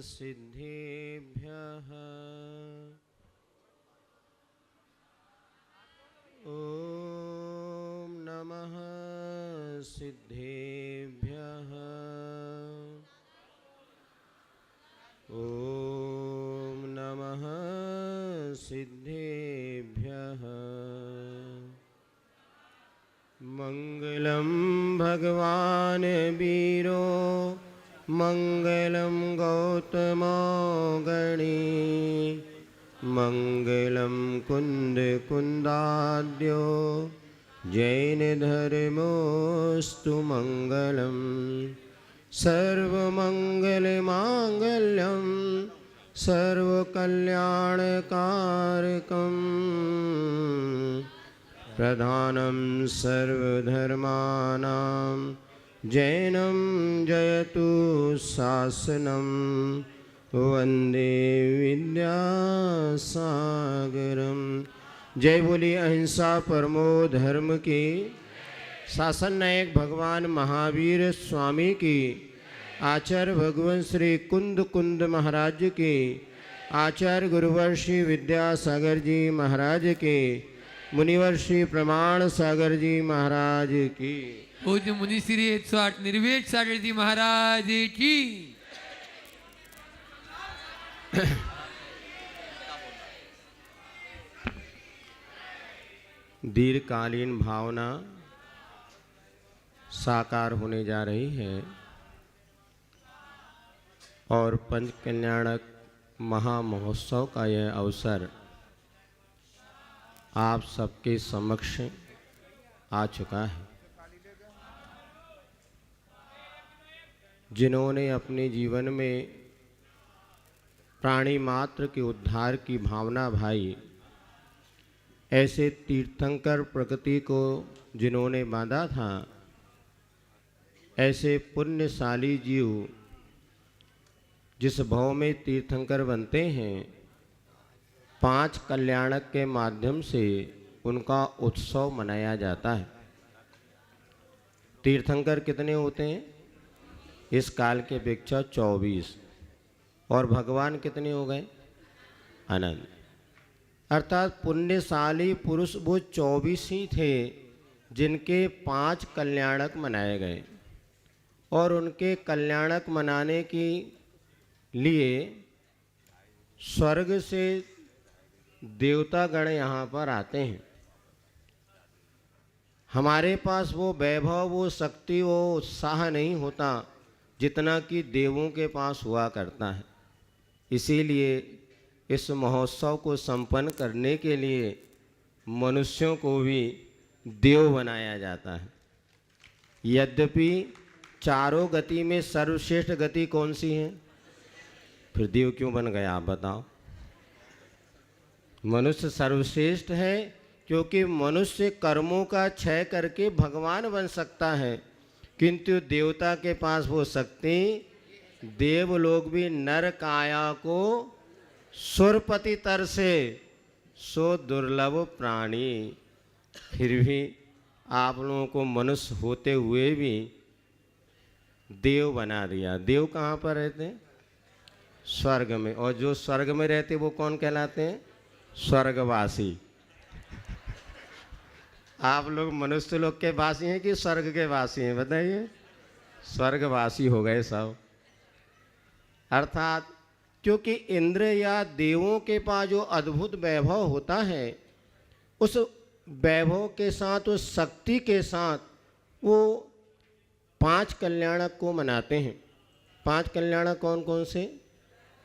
सिद्धेभ्यः ॐ नमः सिद्धेभ्यः ॐ नमः सिद्धेभ्यः मंगलम भगवान वीरो मंगलम गौतमो गणी मंगलम कुंद कुंदाद्यो जैन धर्मोस्तु मंगलम सर्वमंगल मांगल्यम सर्वकल्याणकारकम प्रधानं सर्वधर्माणां जैनं जयतु शासनं वंदे विद्यासागरम। जय बोली अहिंसा परमो धर्म की। शासन नायक भगवान महावीर स्वामी की, आचार्य भगवान श्री कुंद कुंद महाराज की, आचार्य गुरुवर श्री विद्यासागर जी महाराज के, मुनिवर श्री प्रमाण सागर जी महाराज की, पूज्य मुनि श्री 108 निर्वेद सागर जी महाराज की। दीर्घकालीन भावना साकार होने जा रही है और पंच कल्याणक महामहोत्सव का यह अवसर आप सबके समक्ष आ चुका है। जिन्होंने अपने जीवन में प्राणी मात्र के उद्धार की भावना भाई, ऐसे तीर्थंकर प्रकृति को जिन्होंने बांधा था, ऐसे पुण्यशाली जीव जिस भाव में तीर्थंकर बनते हैं, पांच कल्याणक के माध्यम से उनका उत्सव मनाया जाता है। तीर्थंकर कितने होते हैं? इस काल के अपेक्षा 24, और भगवान कितने हो गए? अनंत। अर्थात पुण्यशाली पुरुष वो 24 ही थे जिनके 5 कल्याणक मनाए गए, और उनके कल्याणक मनाने के लिए स्वर्ग से देवतागण यहाँ पर आते हैं। हमारे पास वो वैभव, वो शक्ति, वो उत्साह नहीं होता जितना कि देवों के पास हुआ करता है। इसीलिए इस महोत्सव को संपन्न करने के लिए मनुष्यों को भी देव बनाया जाता है। यद्यपि चारों गति में सर्वश्रेष्ठ गति कौन सी है? फिर देव क्यों बन गया आप बताओ? मनुष्य सर्वश्रेष्ठ है क्योंकि मनुष्य कर्मों का क्षय करके भगवान बन सकता है, किंतु देवता के पास वो शक्ति, देव लोग भी नर काया को सुरपति तर से सो दुर्लभ प्राणी। फिर भी आप लोगों को मनुष्य होते हुए भी देव बना दिया। देव कहाँ पर रहते हैं? स्वर्ग में। और जो स्वर्ग में रहते वो कौन कहलाते हैं? स्वर्गवासी। आप लोग मनुष्य लोग के वासी हैं कि स्वर्ग के वासी हैं? बताइए। स्वर्गवासी हो गए सब। अर्थात क्योंकि इंद्र या देवों के पास जो अद्भुत वैभव होता है, उस वैभव के साथ, उस शक्ति के साथ वो 5 कल्याणक को मनाते हैं। 5 कल्याणक कौन कौन से?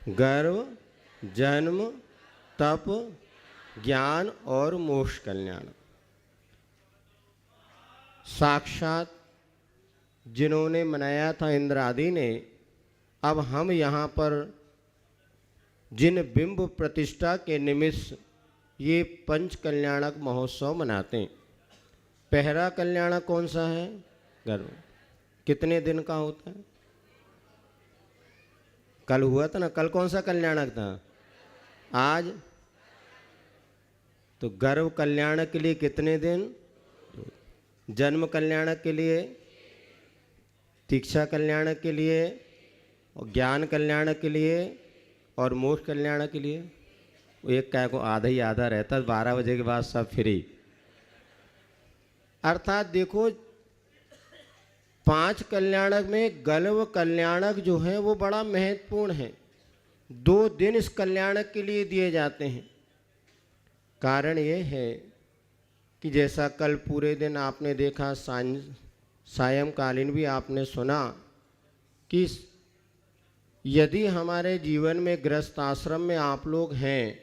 गर्व, जन्म, तप, ज्ञान और मोक्ष कल्याण। साक्षात जिन्होंने मनाया था इंद्र आदि ने, अब हम यहाँ पर जिन बिंब प्रतिष्ठा के निमित्त ये पंच कल्याणक महोत्सव मनाते हैं। पहला कल्याणक कौन सा है? गर्व। कितने दिन का होता है? कल हुआ था ना। कल कौन सा कल्याणक था? आज। तो गर्व कल्याणक के लिए कितने दिन? जन्म कल्याणक के लिए, दीक्षा कल्याणक के लिए, और ज्ञान कल्याण के लिए और मोक्ष कल्याण के लिए। एक काय को आधा ही आधा रहता, 12 बजे के बाद सब फ्री। अर्थात देखो 5 कल्याणक में गल्व कल्याणक जो है वो बड़ा महत्वपूर्ण है। 2 दिन इस कल्याणक के लिए दिए जाते हैं। कारण ये है कि जैसा कल पूरे दिन आपने देखा, सायंकालीन भी आपने सुना कि यदि हमारे जीवन में गृहस्थ आश्रम में आप लोग हैं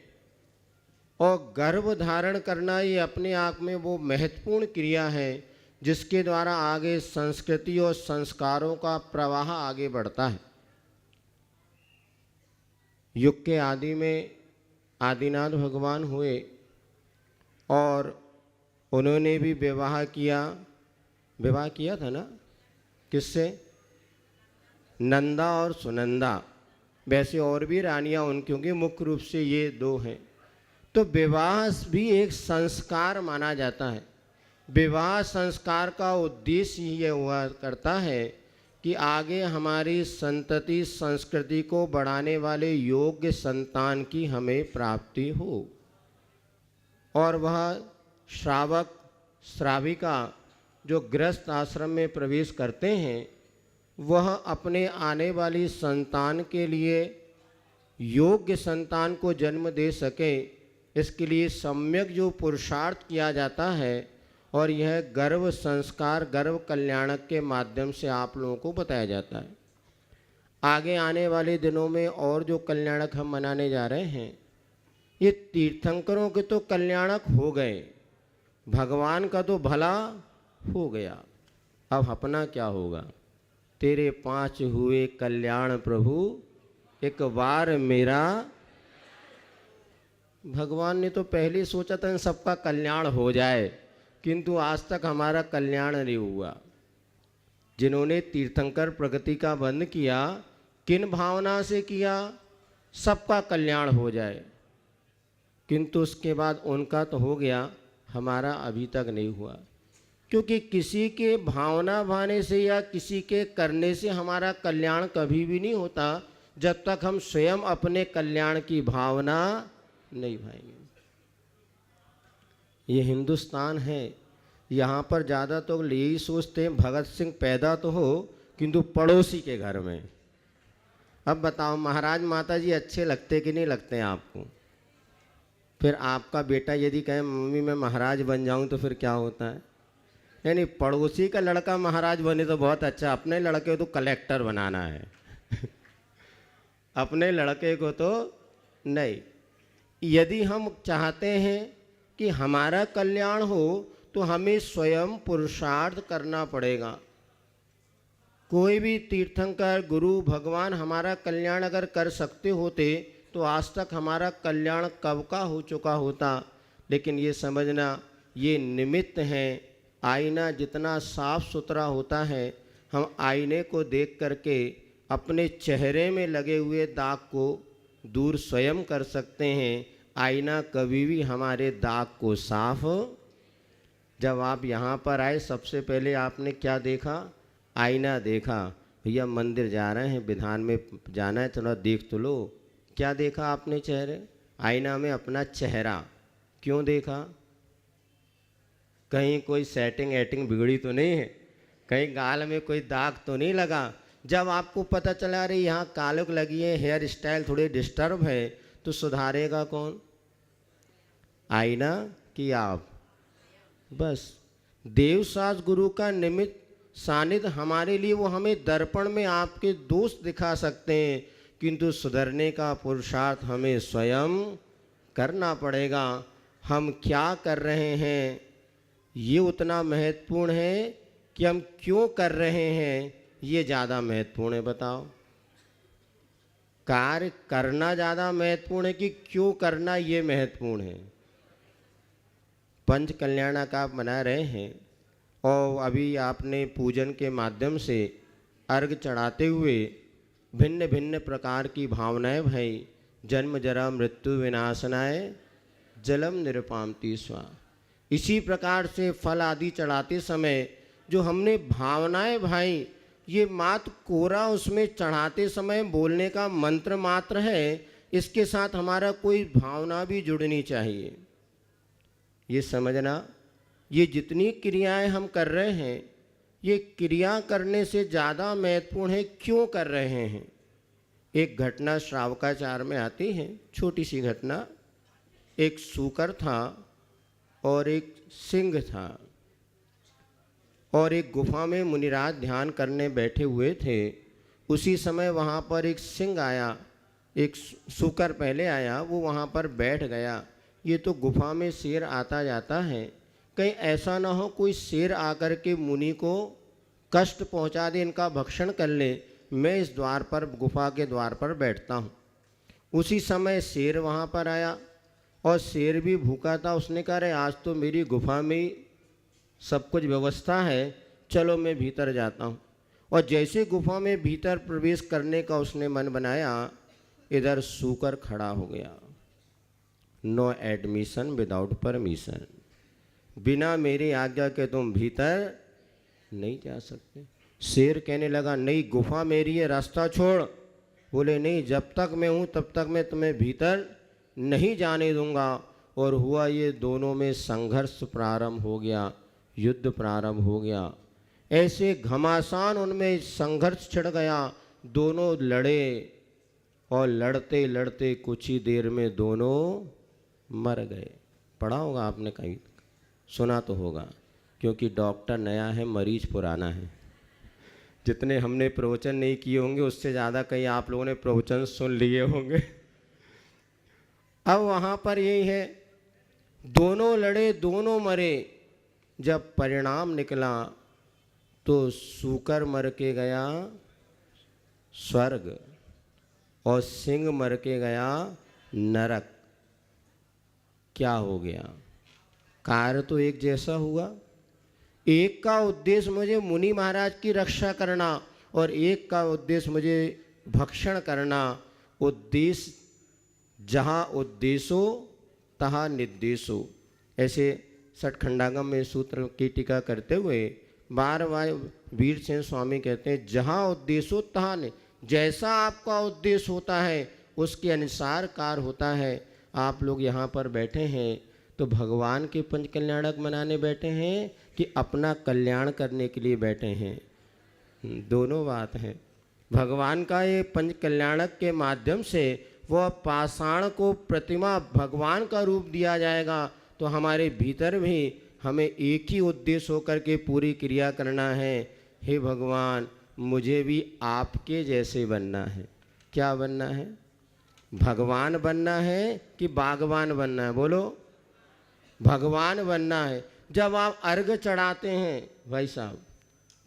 और गर्भ धारण करना ये अपने आप में वो महत्वपूर्ण क्रिया है जिसके द्वारा आगे संस्कृति और संस्कारों का प्रवाह आगे बढ़ता है। युग के आदि में आदिनाथ भगवान हुए और उन्होंने भी विवाह किया था ना, किससे? नंदा और सुनंदा। वैसे और भी रानियां उन, क्योंकि मुख्य रूप से ये 2 हैं। तो विवाह भी एक संस्कार माना जाता है। विवाह संस्कार का उद्देश्य ये हुआ करता है कि आगे हमारी संतति संस्कृति को बढ़ाने वाले योग्य संतान की हमें प्राप्ति हो, और वह श्रावक श्राविका जो गृहस्थ आश्रम में प्रवेश करते हैं वह अपने आने वाली संतान के लिए योग्य संतान को जन्म दे सके, इसके लिए सम्यक जो पुरुषार्थ किया जाता है। और यह गर्भ संस्कार गर्भ कल्याणक के माध्यम से आप लोगों को बताया जाता है। आगे आने वाले दिनों में और जो कल्याणक हम मनाने जा रहे हैं, ये तीर्थंकरों के तो कल्याणक हो गए, भगवान का तो भला हो गया। अब अपना क्या होगा? तेरे 5 हुए कल्याण प्रभु, एक बार मेरा। भगवान ने तो पहले ही सोचा था इन सबका कल्याण हो जाए, किंतु आज तक हमारा कल्याण नहीं हुआ। जिन्होंने तीर्थंकर प्रगति का बंद किया, किन भावना से किया? सबका कल्याण हो जाए, किंतु उसके बाद उनका तो हो गया, हमारा अभी तक नहीं हुआ। क्योंकि किसी के भावना भाने से या किसी के करने से हमारा कल्याण कभी भी नहीं होता जब तक हम स्वयं अपने कल्याण की भावना नहीं भाएंगे। ये हिंदुस्तान है, यहाँ पर ज़्यादा तो यही सोचते हैं भगत सिंह पैदा तो हो किंतु पड़ोसी के घर में। अब बताओ महाराज माता जी अच्छे लगते कि नहीं लगते हैं आपको? फिर आपका बेटा यदि कहे मम्मी मैं महाराज बन जाऊं तो फिर क्या होता है? नहीं, पड़ोसी का लड़का महाराज बने तो बहुत अच्छा, अपने लड़के को तो कलेक्टर बनाना है अपने लड़के को तो नहीं। यदि हम चाहते हैं कि हमारा कल्याण हो तो हमें स्वयं पुरुषार्थ करना पड़ेगा। कोई भी तीर्थंकर गुरु भगवान हमारा कल्याण अगर कर सकते होते तो आज तक हमारा कल्याण कब का हो चुका होता। लेकिन ये समझना ये निमित्त हैं। आईना जितना साफ सुथरा होता है, हम आईने को देख करके अपने चेहरे में लगे हुए दाग को दूर स्वयं कर सकते हैं। आईना कभी भी हमारे दाग को साफ। जब आप यहाँ पर आए सबसे पहले आपने क्या देखा? आईना देखा। भैया मंदिर जा रहे हैं, विधान में जाना है, थोड़ा देख तो लो। क्या देखा आपने? चेहरे आईना में अपना चेहरा। क्यों देखा? कहीं कोई सेटिंग एटिंग बिगड़ी तो नहीं है? कहीं गाल में कोई दाग तो नहीं लगा? जब आपको पता चला रही यहाँ कालक लगी है, हेयर स्टाइल थोड़े डिस्टर्ब है, तो सुधारेगा कौन? आईना कि आप? बस देवसास गुरु का निमित्त सानिध्य हमारे लिए, वो हमें दर्पण में आपके दोष दिखा सकते हैं, किंतु सुधरने का पुरुषार्थ हमें स्वयं करना पड़ेगा। हम क्या कर रहे हैं ये उतना महत्वपूर्ण है कि हम क्यों कर रहे हैं ये ज़्यादा महत्वपूर्ण है। बताओ, कार्य करना ज़्यादा महत्वपूर्ण है कि क्यों करना ये महत्वपूर्ण है? पंच कल्याणक आप मना रहे हैं और अभी आपने पूजन के माध्यम से अर्घ चढ़ाते हुए भिन्न भिन्न प्रकार की भावनाएं भाई। जन्म जरा मृत्यु विनाशनाय जलम निरुपामति स्वा। इसी प्रकार से फल आदि चढ़ाते समय जो हमने भावनाएं भाई, ये मात्र कोरा उसमें चढ़ाते समय बोलने का मंत्र मात्र है, इसके साथ हमारा कोई भावना भी जुड़नी चाहिए। ये समझना, ये जितनी क्रियाएं हम कर रहे हैं, ये क्रिया करने से ज़्यादा महत्वपूर्ण है क्यों कर रहे हैं। एक घटना श्रावकाचार में आती है, छोटी सी घटना। एक सूकर था और एक सिंह था, और एक गुफा में मुनिराज ध्यान करने बैठे हुए थे। उसी समय वहाँ पर एक सिंह आया, एक सूकर पहले आया, वो वहाँ पर बैठ गया। ये तो गुफा में शेर आता जाता है, कहीं ऐसा ना हो कोई शेर आकर के मुनि को कष्ट पहुँचा दे, इनका भक्षण कर ले। मैं इस द्वार पर, गुफा के द्वार पर बैठता हूँ। उसी समय शेर वहाँ पर आया, और शेर भी भूखा था। उसने कहा, अरे आज तो मेरी गुफा में ही सब कुछ व्यवस्था है, चलो मैं भीतर जाता हूँ। और जैसे गुफा में भीतर प्रवेश करने का उसने मन बनाया, इधर सूकर खड़ा हो गया। नो एडमिशन विदाउट परमिशन, बिना मेरी आज्ञा के तुम भीतर नहीं जा सकते। शेर कहने लगा, नहीं गुफा मेरी है, रास्ता छोड़। बोले, नहीं जब तक मैं हूँ तब तक मैं तुम्हें भीतर नहीं जाने दूंगा। और हुआ ये, दोनों में संघर्ष प्रारंभ हो गया, युद्ध प्रारंभ हो गया। ऐसे घमासान उनमें संघर्ष छिड़ गया, दोनों लड़े, और लड़ते लड़ते कुछ ही देर में दोनों मर गए। पढ़ा होगा आपने, कहीं सुना तो होगा, क्योंकि डॉक्टर नया है, मरीज पुराना है। जितने हमने प्रवचन नहीं किए होंगे उससे ज़्यादा कहीं आप लोगों ने प्रवचन सुन लिए होंगे। अब वहाँ पर यही है, दोनों लड़े, दोनों मरे। जब परिणाम निकला तो सूकर मर के गया स्वर्ग, और सिंह मर के गया नरक। क्या हो गया? कार्य तो एक जैसा हुआ। एक का उद्देश्य मुझे मुनि महाराज की रक्षा करना, और एक का उद्देश्य मुझे भक्षण करना। उद्देश्य जहाँ उद्देश्यो तहाँ निर्देशो, ऐसे सठखंडागम में सूत्र की टीका करते हुए बार बार वीर सेन स्वामी कहते हैं, जहाँ उद्देश्य हो तहाँ नहीं। जैसा आपका उद्देश्य होता है उसके अनुसार कार्य होता है। आप लोग यहाँ पर बैठे हैं तो भगवान के पंच कल्याणक मनाने बैठे हैं कि अपना कल्याण करने के लिए बैठे हैं? दोनों बात है। भगवान का ये पंच कल्याणक के माध्यम से वह पाषाण को प्रतिमा भगवान का रूप दिया जाएगा, तो हमारे भीतर भी हमें एक ही उद्देश्य होकर के पूरी क्रिया करना है। हे भगवान, मुझे भी आपके जैसे बनना है। क्या बनना है? भगवान बनना है कि बागवान बनना है? बोलो, भगवान बनना है। जब आप अर्घ चढ़ाते हैं भाई साहब,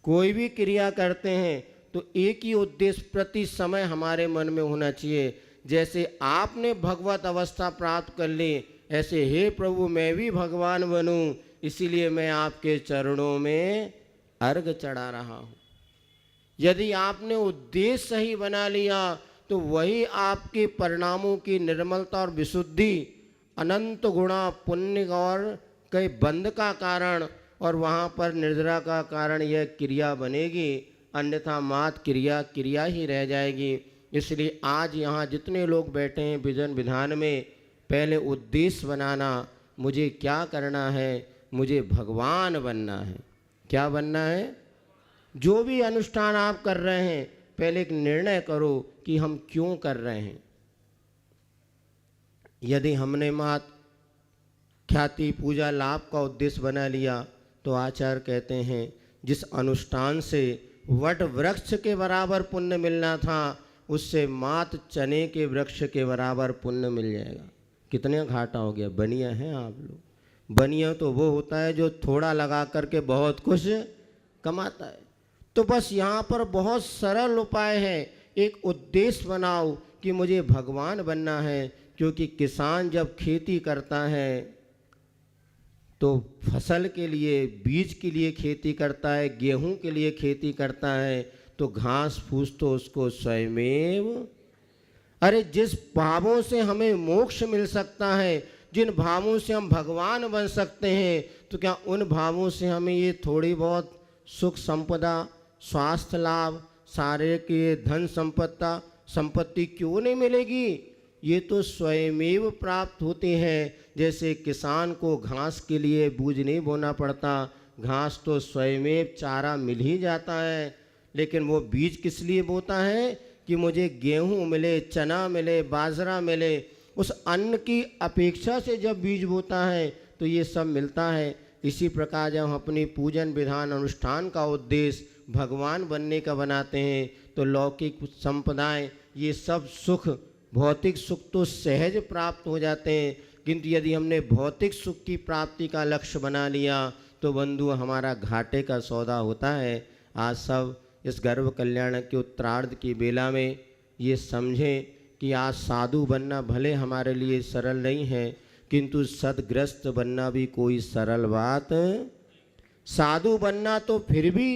कोई भी क्रिया करते हैं, तो एक ही उद्देश्य प्रति समय हमारे मन में होना चाहिए। जैसे आपने भगवत अवस्था प्राप्त कर ली, ऐसे हे प्रभु मैं भी भगवान बनूं, इसीलिए मैं आपके चरणों में अर्घ चढ़ा रहा हूँ। यदि आपने उद्देश्य सही बना लिया तो वही आपके परिणामों की निर्मलता और विशुद्धि, अनंत गुणा, पुण्य और कई बंध का कारण, और वहाँ पर निर्जरा का कारण यह क्रिया बनेगी। अन्यथा मात क्रिया क्रिया ही रह जाएगी। इसलिए आज यहाँ जितने लोग बैठे हैं विजन विधान में, पहले उद्देश्य बनाना, मुझे क्या करना है? मुझे भगवान बनना है। क्या बनना है? जो भी अनुष्ठान आप कर रहे हैं, पहले एक निर्णय करो कि हम क्यों कर रहे हैं। यदि हमने मात ख्याति पूजा लाभ का उद्देश्य बना लिया, तो आचार्य कहते हैं जिस अनुष्ठान से वट वृक्ष के बराबर पुण्य मिलना था, उससे मात चने के वृक्ष के बराबर पुण्य मिल जाएगा। कितने घाटा हो गया। बनिया हैं आप लोग। बनिया तो वो होता है जो थोड़ा लगा करके बहुत कुछ कमाता है। तो बस यहाँ पर बहुत सरल उपाय है। एक उद्देश्य बनाओ कि मुझे भगवान बनना है, क्योंकि किसान जब खेती करता है तो फसल के लिए, बीज के लिए खेती करता है, गेहूं के लिए खेती करता है, तो घास फूस तो उसको स्वयमेव। अरे जिस भावों से हमें मोक्ष मिल सकता है, जिन भावों से हम भगवान बन सकते हैं, तो क्या उन भावों से हमें ये थोड़ी बहुत सुख संपदा स्वास्थ्य लाभ, सारे के धन संपत्ति क्यों नहीं मिलेगी? ये तो स्वयमेव प्राप्त होते हैं। जैसे किसान को घास के लिए बीज नहीं बोना पड़ता, घास तो स्वयमेव चारा मिल ही जाता है। लेकिन वो बीज किस लिए बोता है? कि मुझे गेहूँ मिले, चना मिले, बाजरा मिले। उस अन्न की अपेक्षा से जब बीज बोता है तो ये सब मिलता है। इसी प्रकार जब हम अपनी पूजन विधान अनुष्ठान का उद्देश्य भगवान बनने का बनाते हैं तो लौकिक संपदाएं, ये सब सुख, भौतिक सुख तो सहज प्राप्त हो जाते हैं। किंतु यदि हमने भौतिक सुख की प्राप्ति का लक्ष्य बना लिया तो बंधु हमारा घाटे का सौदा होता है। आज सब इस गर्भ कल्याण के उत्तरार्ध की बेला में ये समझें कि आज साधु बनना भले हमारे लिए सरल नहीं है, किंतु सदग्रस्त बनना भी कोई सरल बात। साधु बनना तो फिर भी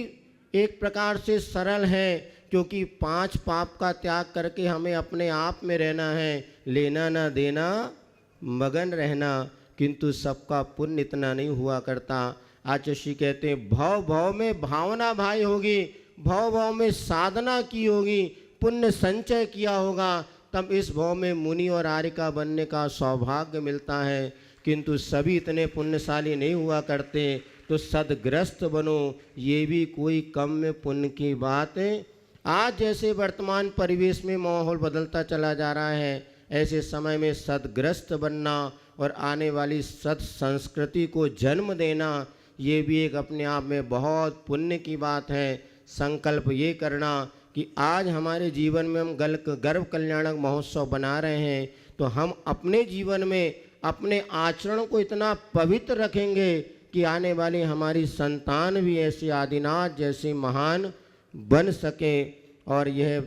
एक प्रकार से सरल है, क्योंकि 5 पाप का त्याग करके हमें अपने आप में रहना है, लेना ना देना मगन रहना। किंतु सबका पुण्य इतना नहीं हुआ करता। आचार्य कहते हैं भव भव में भावना भाई होगी, भव भव में साधना की होगी, पुण्य संचय किया होगा, तब इस भव में मुनि और आर्यिका बनने का सौभाग्य मिलता है। किंतु सभी इतने पुण्यशाली नहीं हुआ करते, तो सदग्रस्त बनो, ये भी कोई कम में पुण्य की बात है। आज जैसे वर्तमान परिवेश में माहौल बदलता चला जा रहा है, ऐसे समय में सदग्रस्त बनना और आने वाली सत संस्कृति को जन्म देना, ये भी एक अपने आप में बहुत पुण्य की बात है। संकल्प ये करना कि आज हमारे जीवन में हम गर्भ कल्याणक महोत्सव बना रहे हैं, तो हम अपने जीवन में अपने आचरण को इतना पवित्र रखेंगे कि आने वाली हमारी संतान भी ऐसे आदिनाथ जैसे महान बन सके। और यह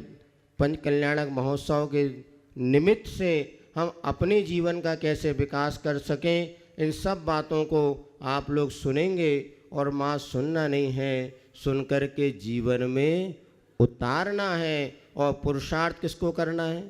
पंच कल्याणक महोत्सव के निमित्त से हम अपने जीवन का कैसे विकास कर सकें, इन सब बातों को आप लोग सुनेंगे। और माँ सुनना नहीं है, सुनकर के जीवन में उतारना है। और पुरुषार्थ किसको करना है?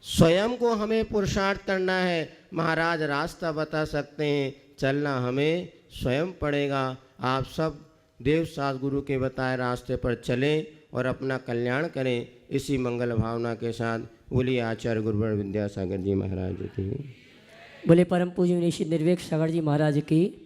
स्वयं को हमें पुरुषार्थ करना है। महाराज रास्ता बता सकते हैं, चलना हमें स्वयं पड़ेगा। आप सब देव सास गुरु के बताए रास्ते पर चलें और अपना कल्याण करें। इसी मंगल भावना के साथ बोलिए आचार्य गुरुवर विद्यासागर जी महाराज की। बोले परम पूज्य निश्चित निर्वेक सागर जी महाराज की।